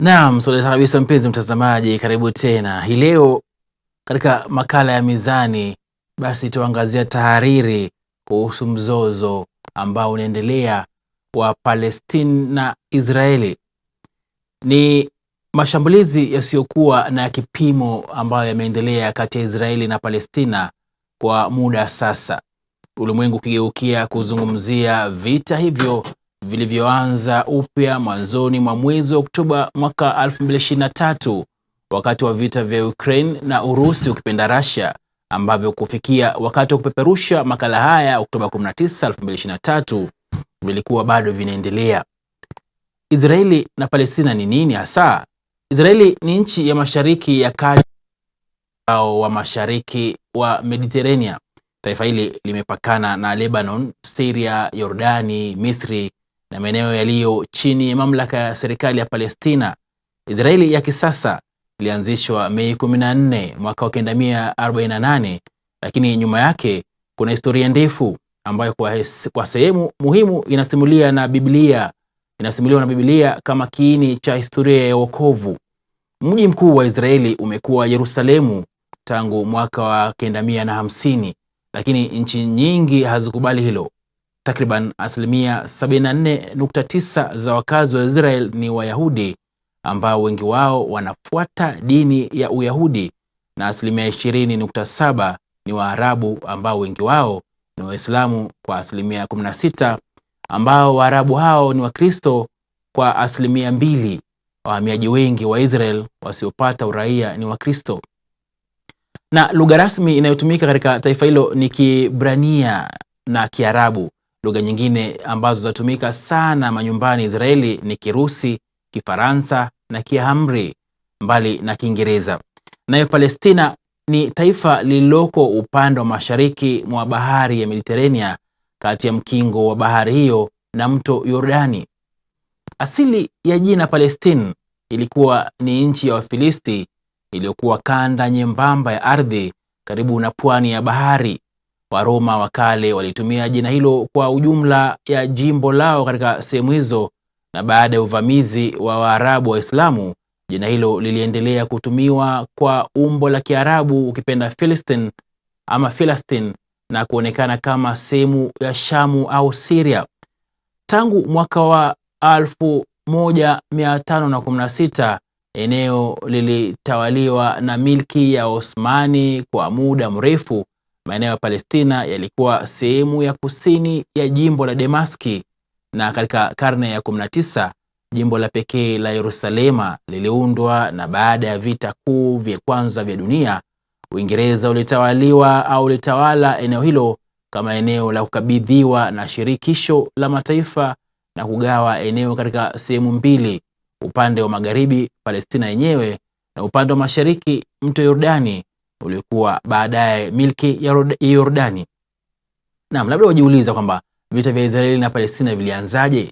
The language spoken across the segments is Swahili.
Naam, swali kabisa mpenzi mtazamaji, karibu tena. Hii leo katika makala ya Mizani basi tuangazia tahariri kuhusu mzozo ambao unaendelea wa Palestine na Israeli. Ni mashambulizi yasiyokuwa na kipimo ambayo yameendelea kati ya Israeli na Palestina kwa muda sasa. Ulimwengu ukigeukia kuzungumzia vita hivyo vilivyoanza upya mwanzoni mwa mwezi wa Oktoba mwaka 2023 wakati wa vita vya Ukraine na Urusi ukipenda Russia, ambavyo kufikia wakati wa kupeperusha makala haya Oktoba 19, 2023 vilikuwa bado vinaendelea. Israeli na Palestina ni nini hasa? Israeli ni nchi ya Mashariki ya Kati au wa Mashariki wa Mediterania. Taifa hili limepakana na Lebanon, Syria, Yordani, Misri na maeneo yaliyo chini ya mamlaka ya serikali ya Palestina. Israeli ya kisasa ilianzishwa Mei 14 mwaka 1948, lakini nyuma yake kuna historia ndefu ambayo kwa sehemu muhimu inasimuliwa na Biblia kama kiini cha historia ya wokovu. Mji mkuu wa Israeli umekuwa Yerusalemu tangu mwaka wa 1950, lakini nchi nyingi hazikubali hilo. Takriban 74.9% za wakazi wa Israel ni Wayahudi ambao wengi wao wanafuata dini ya Uyahudi, na 20.7% ni Waarabu ambao wengi wao ni Waislamu kwa 16%, ambao Waarabu hao ni Wakristo kwa 2%. Wahamiaji wengi wa Israel wasiopata uraia ni Wakristo. Na lugha rasmi inayotumika katika taifa hilo ni Kiebrania na Kiarabu. Lugha nyingine ambazo zatumika sana manyumbani Israeli ni Kirusi, Kifaransa na Kiamri, mbali na Kiingereza. Nayo Palestina ni taifa lililoko upande wa mashariki mwa bahari ya Mediterania, kati ya mkingo wa bahari hiyo na mto Yordani. Asili ya jina Palestine ilikuwa ni nchi ya Wafilisti iliyokuwa kanda nyembamba ya ardhi karibu na pwani ya bahari. Waroma wa kale walitumia jina hilo kwa ujumla ya jimbo lao katika sehemu hizo, na baada ya uvamizi wa Waarabu Waislamu, jina hilo liliendelea kutumiwa kwa umbo la Kiarabu ukipenda Philistine ama Philistine, na kuonekana kama sehemu ya Shamu au Syria. Tangu mwaka wa 1516 eneo lilitawaliwa na milki ya Osmani kwa muda mrefu. Maeneo ya Palestina yalikuwa sehemu ya kusini ya jimbo la Dameski, na katika karne ya 19 jimbo la pekee la Yerusalema liliundwa, na baada ya vita kuu vya kwanza vya dunia, Uingereza ulitawala eneo hilo kama eneo la kukabidhiwa na shirikisho la mataifa na kugawa eneo katika sehemu mbili: upande wa magharibi Palestina yenyewe na upande wa mashariki mto Yordani ulikuwa baadaye milki ya Yordani. Naam, labda wajiuliza kwamba vita vya Israeli na Palestina vilianzaje?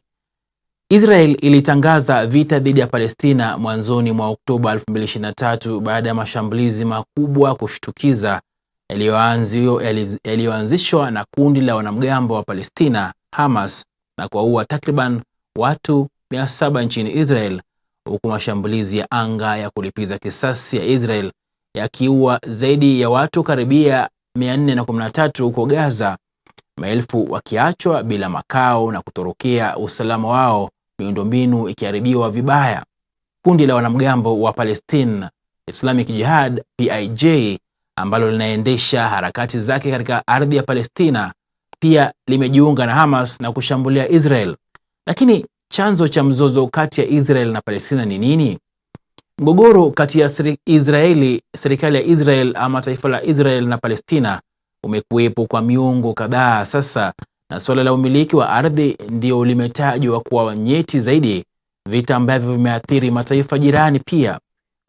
Israel ilitangaza vita dhidi ya Palestina mwanzoni mwa Oktoba 2023 baada ya mashambulizi makubwa kushtukiza yaliyoanzishwa na kundi la wanamgambo wa Palestina Hamas na kuwaua takriban watu 700 nchini Israel, huku mashambulizi ya anga ya kulipiza kisasi ya Israel yakiua zaidi ya watu karibia 413 huko Gaza, maelfu wakiachwa bila makao na kutorokea usalama wao, miundombinu ikiharibiwa vibaya. Kundi la wanamgambo wa Palestine Islamic Jihad PIJ, ambalo linaendesha harakati zake katika ardhi ya Palestina, pia limejiunga na Hamas na kushambulia Israel. Lakini chanzo cha mzozo kati ya Israel na Palestina ni nini? Mgogoro kati ya serikali ya Israel ama taifa la Israel na Palestina umekuwepo kwa miongo kadhaa sasa, na suala la umiliki wa ardhi ndio limetajwa kuwa nyeti zaidi, vita ambavyo vimeathiri mataifa jirani pia.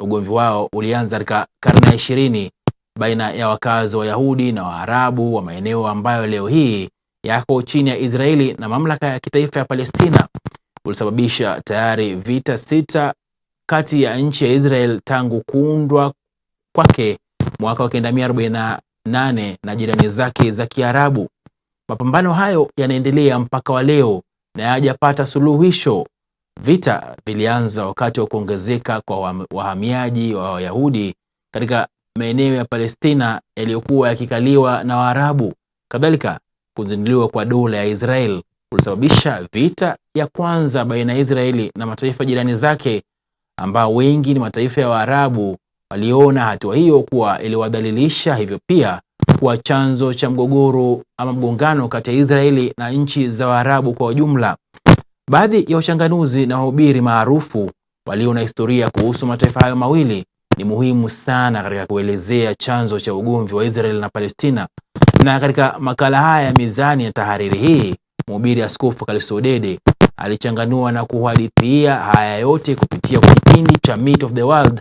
Ugomvi wao ulianza katika karne ya 20 baina ya wakazi wa Yahudi na Waarabu wa maeneo ambayo leo hii yako chini ya Israeli na mamlaka ya kitaifa ya Palestina. Ulisababisha tayari vita 6 kati ya nchi ya Israel tangu kuundwa kwake mwaka 1948 na jirani zake za Kiarabu. Mapambano hayo yanaendelea mpaka wa leo na hayajapata suluhisho. Vita vilianza wakati wa kuongezeka kwa wahamiaji wa Wayahudi katika maeneo ya Palestina yaliyokuwa yakikaliwa na Waarabu. Kadhalika, kuzinduliwa kwa dola ya Israel kulisababisha vita ya kwanza baina ya Israeli na mataifa jirani zake, ambao wengi ni mataifa ya Waarabu. Waliona hatua hiyo kuwa iliwadhalilisha, hivyo pia kuwa chanzo cha mgogoro ama mgongano kati ya Israeli na nchi za Waarabu kwa ujumla. Baadhi ya wachanganuzi na wahubiri maarufu walio na historia kuhusu mataifa hayo mawili ni muhimu sana katika kuelezea chanzo cha ugomvi wa Israel na Palestina. Na katika makala haya ya Mizani ya Tahariri hii, mhubiri Askofu Kalisodede alichanganua na kuhadithia haya yote kupitia kwa kipindi cha Meat of the World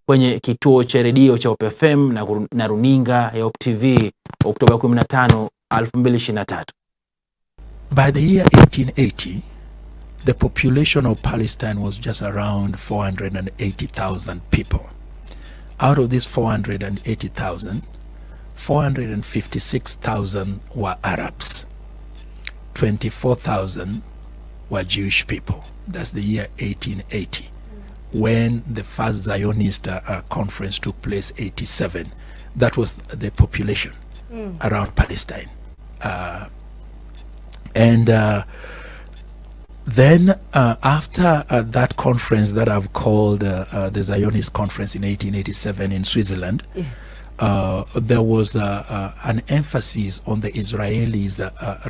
kwenye kituo cha redio cha Hope FM na runinga ya Hope TV Oktoba 15, 2023. By the year 1880, the population of Palestine was just around 480,000 people. Out of these 480,000, 456,000 were Arabs. 24,000 were Jewish people. That's the year 1880. When the first Zionist conference took place, 87, that was the population around Palestine. Then after that conference that I've called the Zionist conference in 1887 in Switzerland, yes. There was an emphasis on the Israelis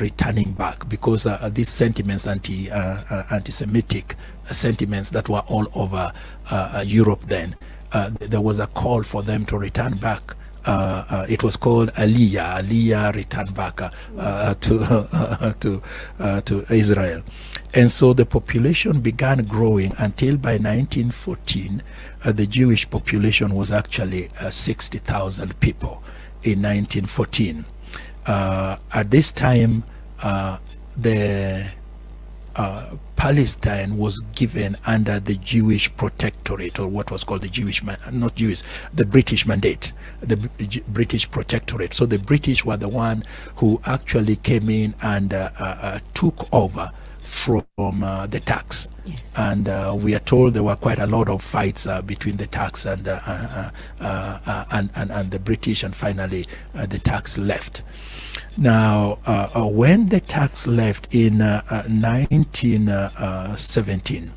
returning back, because these sentiments, anti-Semitic sentiments that were all over Europe then, there was a call for them to return back. It was called Aliyah returned back to Israel. And so the population began growing until by 1914, the Jewish population was actually 60,000 people in 1914. At this time, Palestine was given under the Jewish protectorate, or what was called the British mandate, the British protectorate. So the British were the one who actually came in and took over from the Turks. Yes. And we are told there were quite a lot of fights between the Turks and the British, and finally the Turks left. Now, when the Turks left in 1917,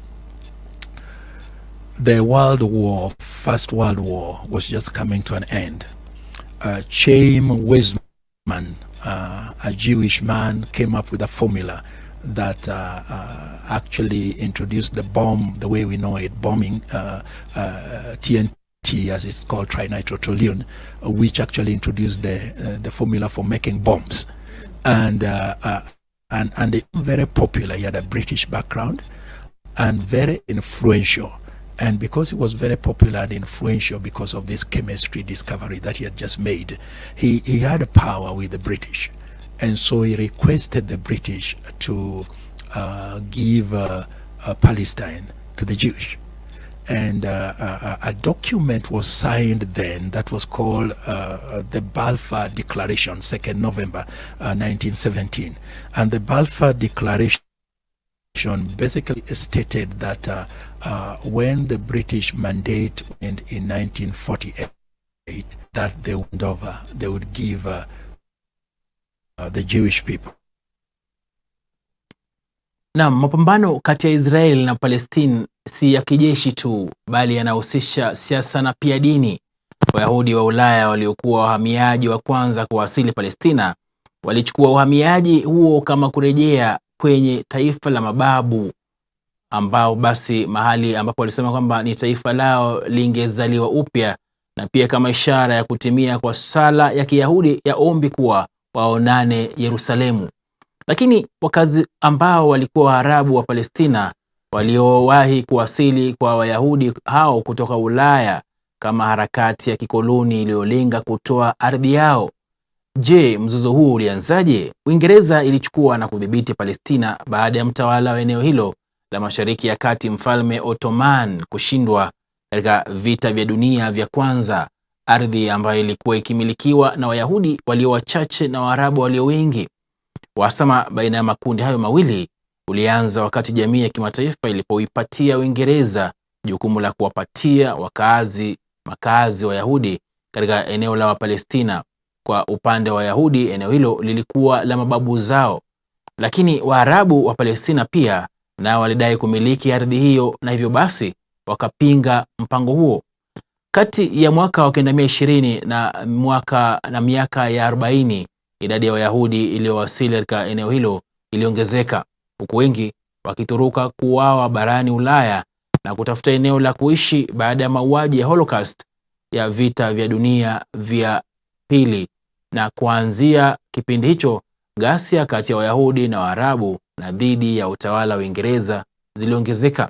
the First World War was just coming to an end. Chaim Weizmann, a Jewish man, came up with a formula that actually introduced the bomb, the way we know it, bombing, TNT, as it's called, trinitrotoluene, which actually introduced the formula for making bombs. And it's very popular. He had a British background and very influential. And because he was very popular and influential because of this chemistry discovery that he had just made, he had a power with the British. And so he requested the British to give Palestine to the Jewish. And a document was signed then that was called the Balfour Declaration, 2nd November 1917. And the Balfour Declaration basically stated that when the British mandate went in 1948, that they would give the Jewish people. Na mapambano kati ya Israel na Palestine si ya kijeshi tu, bali yanahusisha siasa na pia dini. Wayahudi wa Ulaya waliokuwa wahamiaji wa kwanza kuwasili Palestina walichukua uhamiaji huo kama kurejea kwenye taifa la mababu, ambao basi mahali ambapo walisema kwamba ni taifa lao lingezaliwa upya, na pia kama ishara ya kutimia kwa sala ya Kiyahudi ya ombi kuwa waonane Yerusalemu. Lakini wakazi ambao walikuwa Waarabu wa Palestina waliowahi kuwasili kwa Wayahudi hao kutoka Ulaya kama harakati ya kikoloni iliyolenga kutoa ardhi yao. Je, mzozo huu ulianzaje? Uingereza ilichukua na kudhibiti Palestina baada ya mtawala wa eneo hilo la Mashariki ya Kati, Mfalme Ottoman, kushindwa katika vita vya dunia vya kwanza, ardhi ambayo ilikuwa ikimilikiwa na Wayahudi walio wachache na Waarabu walio wengi. Uhasama baina ya makundi hayo mawili ulianza wakati jamii ya kimataifa ilipoipatia Uingereza jukumu la kuwapatia makazi Wayahudi katika eneo la Palestina. Kwa upande wa Wayahudi, eneo hilo lilikuwa la mababu zao, lakini Waarabu wa Palestina pia nao walidai kumiliki ardhi hiyo, na hivyo basi wakapinga mpango huo. Kati ya mwaka wa 1920 na miaka ya 40, idadi ya Wayahudi iliyowasili katika eneo hilo iliongezeka, huku wengi wakituruka kuuawa barani Ulaya na kutafuta eneo la kuishi baada ya mauaji ya Holocaust ya vita vya dunia vya pili. Na kuanzia kipindi hicho, ghasia kati ya Wayahudi na Waarabu na dhidi ya utawala wa Uingereza ziliongezeka.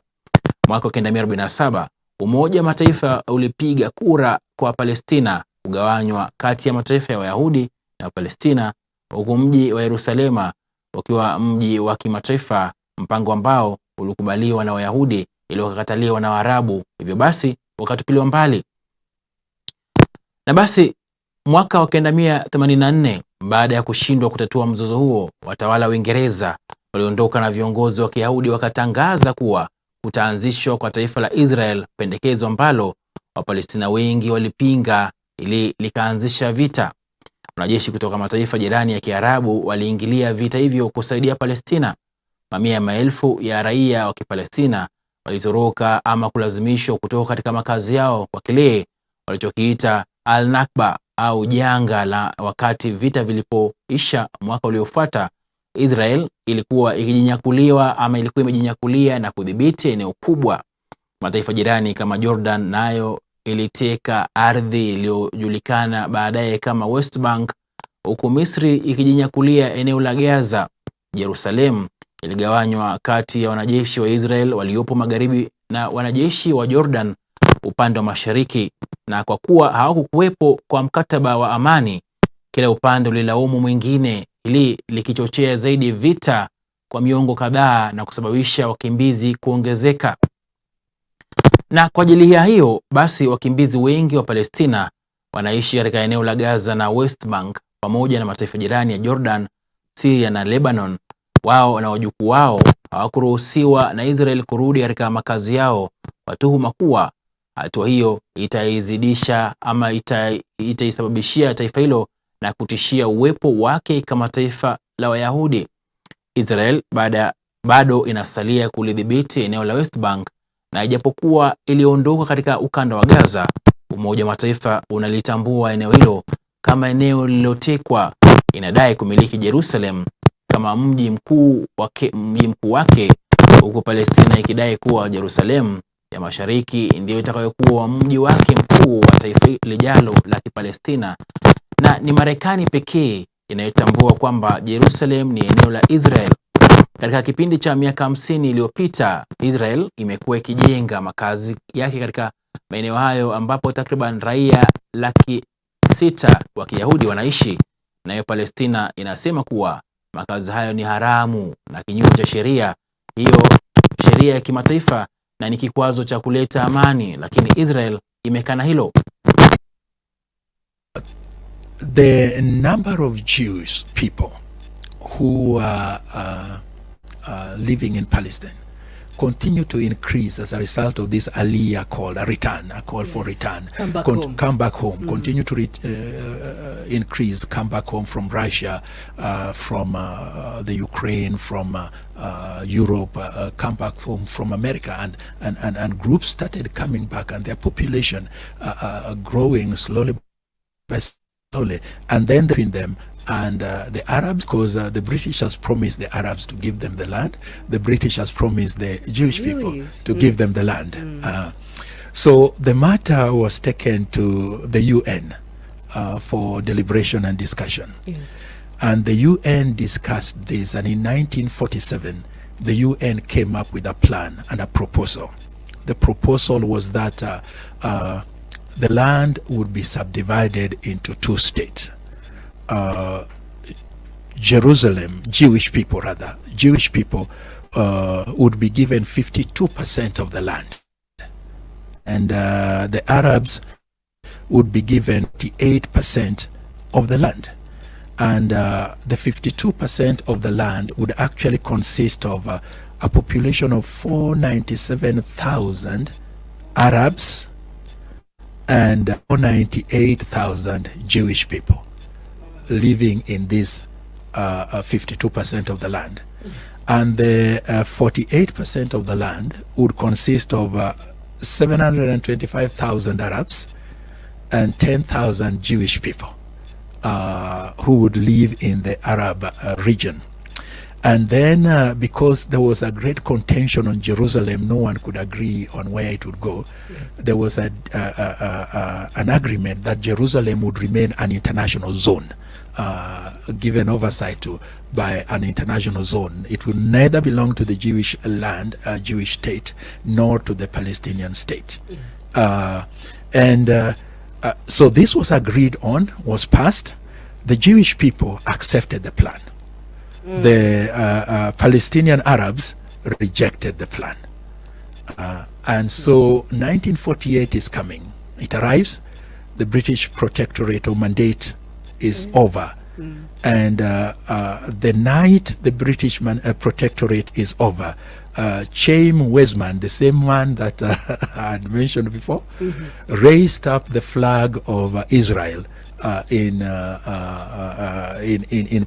Mwaka 1947, Umoja wa Mataifa ulipiga kura kwa Palestina kugawanywa kati ya mataifa ya Wayahudi na Palestina, huku mji wa Yerusalema ukiwa mji wa kimataifa, mpango ambao ulikubaliwa na Wayahudi ili ukakataliwa na Waarabu, hivyo basi wakatupiliwa mbali. Na basi mwaka wa 1984, baada ya kushindwa kutatua mzozo huo, watawala wa Uingereza waliondoka na viongozi wa Kiyahudi wakatangaza kuwa kutaanzishwa kwa taifa la Israel, pendekezo ambalo Wapalestina wengi walipinga ili likaanzisha vita. Wanajeshi kutoka mataifa jirani ya Kiarabu waliingilia vita hivyo kusaidia Palestina. Mamia ya maelfu ya raia wa Kipalestina walitoroka ama kulazimishwa kutoka katika makazi yao kwa kile walichokiita al-Nakba au janga la wakati vita vilipoisha mwaka uliofuata. Israel ilikuwa imejinyakulia na kudhibiti eneo kubwa. Mataifa jirani kama Jordan nayo iliteka ardhi iliyojulikana baadaye kama West Bank, huku Misri ikijinyakulia eneo la Gaza. Jerusalem iligawanywa kati ya wanajeshi wa Israel waliopo magharibi na wanajeshi wa Jordan upande wa mashariki, na kwa kuwa hawakukuwepo kwa mkataba wa amani, kila upande ulilaumu mwingine, ili likichochea zaidi vita kwa miongo kadhaa na kusababisha wakimbizi kuongezeka. Na kwa ajili ya hiyo basi, wakimbizi wengi wa Palestina wanaishi katika eneo la Gaza na West Bank pamoja na mataifa jirani ya Jordan, Syria na Lebanon. Wao na wajukuu wao hawakuruhusiwa na Israel kurudi katika makazi yao kwa tuhuma kuwa hatua hiyo itaizidisha ama itaisababishia taifa hilo na kutishia uwepo wake kama taifa la Wayahudi. Israel bado inasalia kulidhibiti eneo la West Bank, na ijapokuwa iliondoka katika ukanda wa Gaza, Umoja wa Mataifa unalitambua eneo hilo kama eneo lililotekwa. Inadai kumiliki Jerusalem kama mji mkuu wake, huku Palestina ikidai kuwa Jerusalem ya Mashariki ndio itakayokuwa mji wake mkuu wa taifa lijalo la Kipalestina. Na ni Marekani pekee inayotambua kwamba Jerusalem ni eneo la Israel. Katika kipindi cha miaka 50 iliyopita, Israel imekuwa ikijenga makazi yake katika maeneo hayo ambapo takriban raia 600,000 wa Kiyahudi wanaishi, nayo Palestina inasema kuwa makazi hayo ni haramu na kinyume cha sheria ya kimataifa na ni kikwazo cha kuleta amani, lakini Israel imekana hilo. The number of Jewish people who are living in Palestine continue to increase as a result of this aliyah call, a call for return. Come back home. Continue to increase, come back home from Russia, from the Ukraine, from Europe, come back home from America, and groups started coming back, and their population growing slowly by slowly, and then between them and the Arabs, because the British has promised the Arabs to give them the land. The British has promised the Jewish people to give them the land. So the matter was taken to the UN for deliberation and discussion. Yes. And the UN discussed this, and in 1947, the UN came up with a plan and a proposal. The proposal was that the land would be subdivided into 2 states. Jerusalem, Jewish people would be given 52% of the land, and the Arabs would be given 88% of the land. And the 52% of the land would actually consist of a population of 497,000 Arabs and 498,000 Jewish people living in this 52% of the land. Yes. And the 48% of the land would consist of 725,000 Arabs and 10,000 Jewish people who would live in the Arab region. And then because there was a great contention on Jerusalem, no one could agree on where it would go. Yes. There was an agreement that Jerusalem would remain an international zone, given oversight to by an international zone. It would neither belong to the Jewish land, Jewish state, nor to the Palestinian state. Yes. So this was agreed on, was passed. The Jewish people accepted the plan. The Palestinian Arabs rejected the plan. And so 1948 is coming. It arrives. The British protectorate or mandate is over. And the night the British protectorate is over, Chaim Weizmann, the same one that I had mentioned before, raised up the flag of Israel in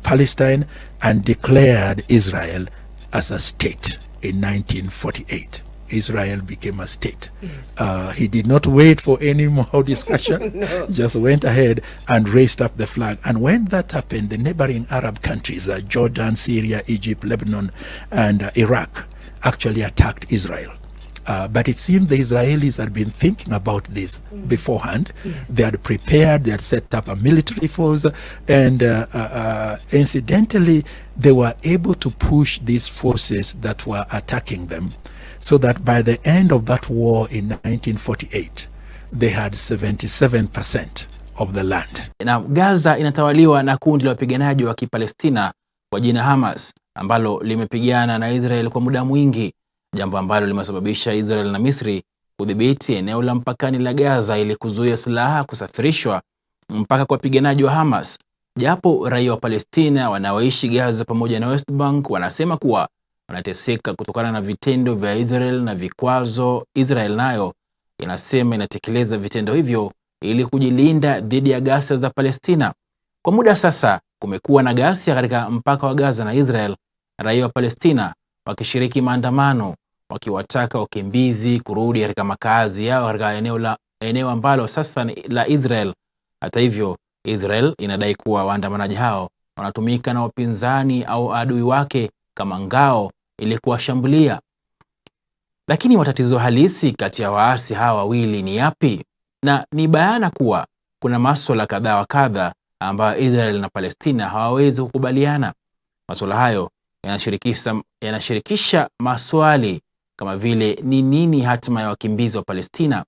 Palestine and declared Israel as a state in 1948. Israel became a state. Yes. He did not wait for any more discussion. No. Just went ahead and raised up the flag. And when that happened, the neighboring Arab countries, Jordan, Syria, Egypt, Lebanon, and Iraq, actually attacked Israel. But it seemed the Israelis had been thinking about this beforehand. Yes. They had prepared, they had set up a military force, and incidentally, they were able to push these forces that were attacking them, so that by the end of that war in 1948, they had 77% of the land. Na Gaza inatawaliwa na kundi la wapiganaji wa Kipalestina kwa jina Hamas, ambalo limepigana na Israel kwa muda mwingi, jambo ambalo limesababisha Israel na Misri kudhibiti eneo la mpakani la Gaza ili kuzuia silaha kusafirishwa mpaka kwa wapiganaji wa Hamas. Japo raia wa Palestina wanaoishi Gaza pamoja na West Bank wanasema kuwa wanateseka kutokana na vitendo vya Israel na vikwazo, Israel nayo inasema inatekeleza vitendo hivyo ili kujilinda dhidi ya ghasia za Palestina. Kwa muda sasa kumekuwa na ghasia katika mpaka wa Gaza na Israel, raia wa Palestina wakishiriki maandamano wakiwataka wakimbizi kurudi katika makazi yao katika eneo ambalo sasa ni la Israel. Hata hivyo, Israel inadai kuwa waandamanaji hao wanatumika na wapinzani au adui wake kama ngao ili kuwashambulia. Lakini matatizo halisi kati ya waasi hawa wawili ni yapi? Na ni bayana kuwa kuna masuala kadha wa kadha ambayo Israel na Palestina hawawezi kukubaliana. Masuala hayo yanashirikisha maswali kama vile ni nini hatima ya wakimbizi wa Palestina,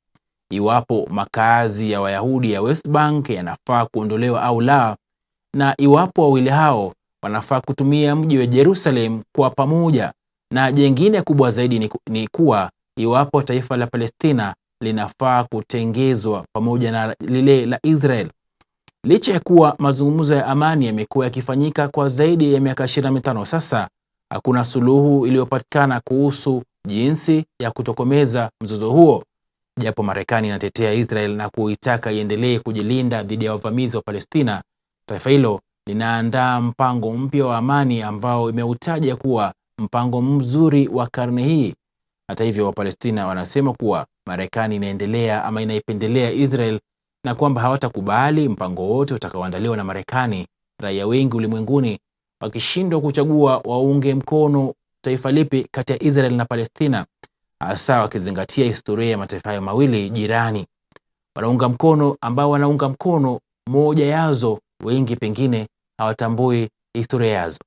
iwapo makazi ya Wayahudi ya West Bank yanafaa kuondolewa au la, na iwapo wawili hao wanafaa kutumia mji wa Jerusalem kwa pamoja, na jengine kubwa zaidi ni kuwa iwapo taifa la Palestina linafaa kutengezwa pamoja na lile la Israel. Licha ya kuwa mazungumzo ya amani yamekuwa yakifanyika kwa zaidi ya miaka 25 sasa, hakuna suluhu iliyopatikana kuhusu jinsi ya kutokomeza mzozo huo. Japo Marekani inatetea Israel na kuitaka iendelee kujilinda dhidi ya wavamizi wa Palestina, taifa hilo linaandaa mpango mpya wa amani ambao imeutaja kuwa mpango mzuri wa karne hii. Hata hivyo, Wapalestina wanasema kuwa Marekani inaipendelea Israel na kwamba hawatakubali mpango wote utakaoandaliwa na Marekani. Raia wengi ulimwenguni wakishindwa kuchagua waunge mkono taifa lipi kati ya Israel na Palestina, hasa wakizingatia historia ya mataifa hayo mawili jirani. Wanaunga mkono moja yazo, wengi pengine hawatambui historia yazo.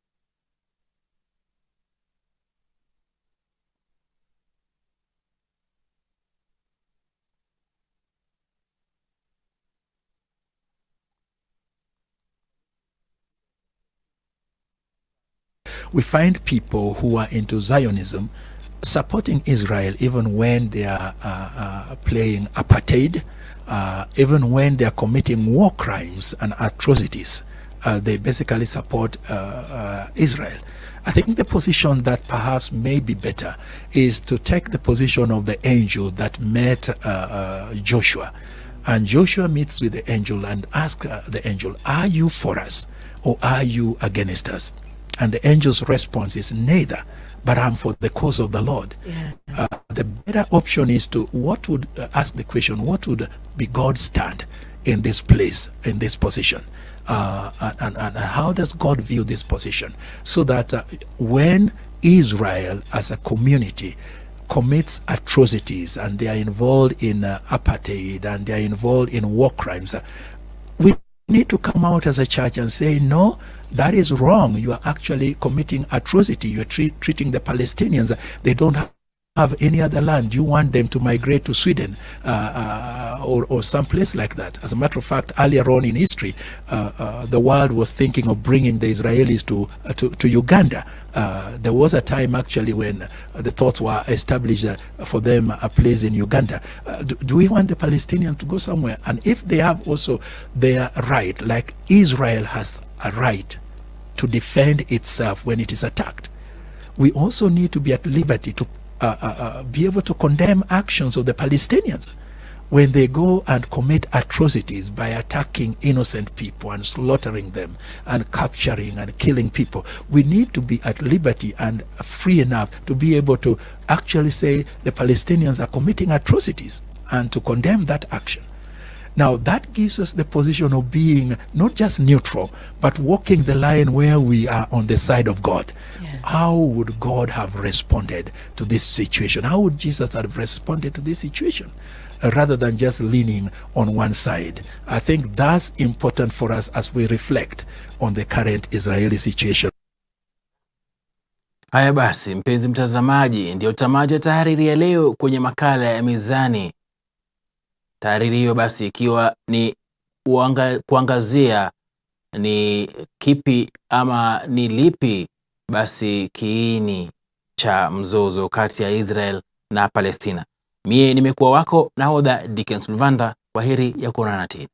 We find people who are into Zionism supporting Israel even when they are playing apartheid, even when they are committing war crimes and atrocities they basically support Israel. I think the position that perhaps may be better is to take the position of the angel that met Joshua. And Joshua meets with the angel and asks the angel, are you for us or are you against us? And the angel's response is, neither, but I'm for the cause of the Lord. Yeah. The better option is to ask the question, what would be God's stand in this place, in this position? And how does God view this position? So that when Israel as a community commits atrocities and they are involved in apartheid and they are involved in war crimes, we need to come out as a church and say, no, that is wrong. You are actually committing atrocity. You are treating the Palestinians. They don't have any other land. You want them to migrate to Sweden or someplace like that. As a matter of fact, earlier on in history, the world was thinking of bringing the Israelis to Uganda. There was a time actually when the thoughts were established for them a place in Uganda. Do we want the Palestinians to go somewhere? And if they have also their right, like Israel has a right to defend itself when it is attacked, we also need to be at liberty to be able to condemn actions of the Palestinians when they go and commit atrocities by attacking innocent people and slaughtering them and capturing and killing people. We need to be at liberty and free enough to be able to actually say the Palestinians are committing atrocities and to condemn that action. Now that gives us the position of being not just neutral, but walking the line where we are on the side of God. Yeah. How would God have responded to this situation? How would Jesus have responded to this situation? Rather than just leaning on one side. I think that's important for us as we reflect on the current Israeli situation. Haya basi, mpenzi mtazamaji, ndio tamati ya tahariri ya leo kwenye makala ya Mizani. Tahariri hiyo basi ikiwa ni kuangazia ni kipi ama ni lipi basi kiini cha mzozo kati ya Israel na Palestina. Mie nimekuwa wako Nahodha Dickens Luvanda. Kwaheri ya kuonana tena.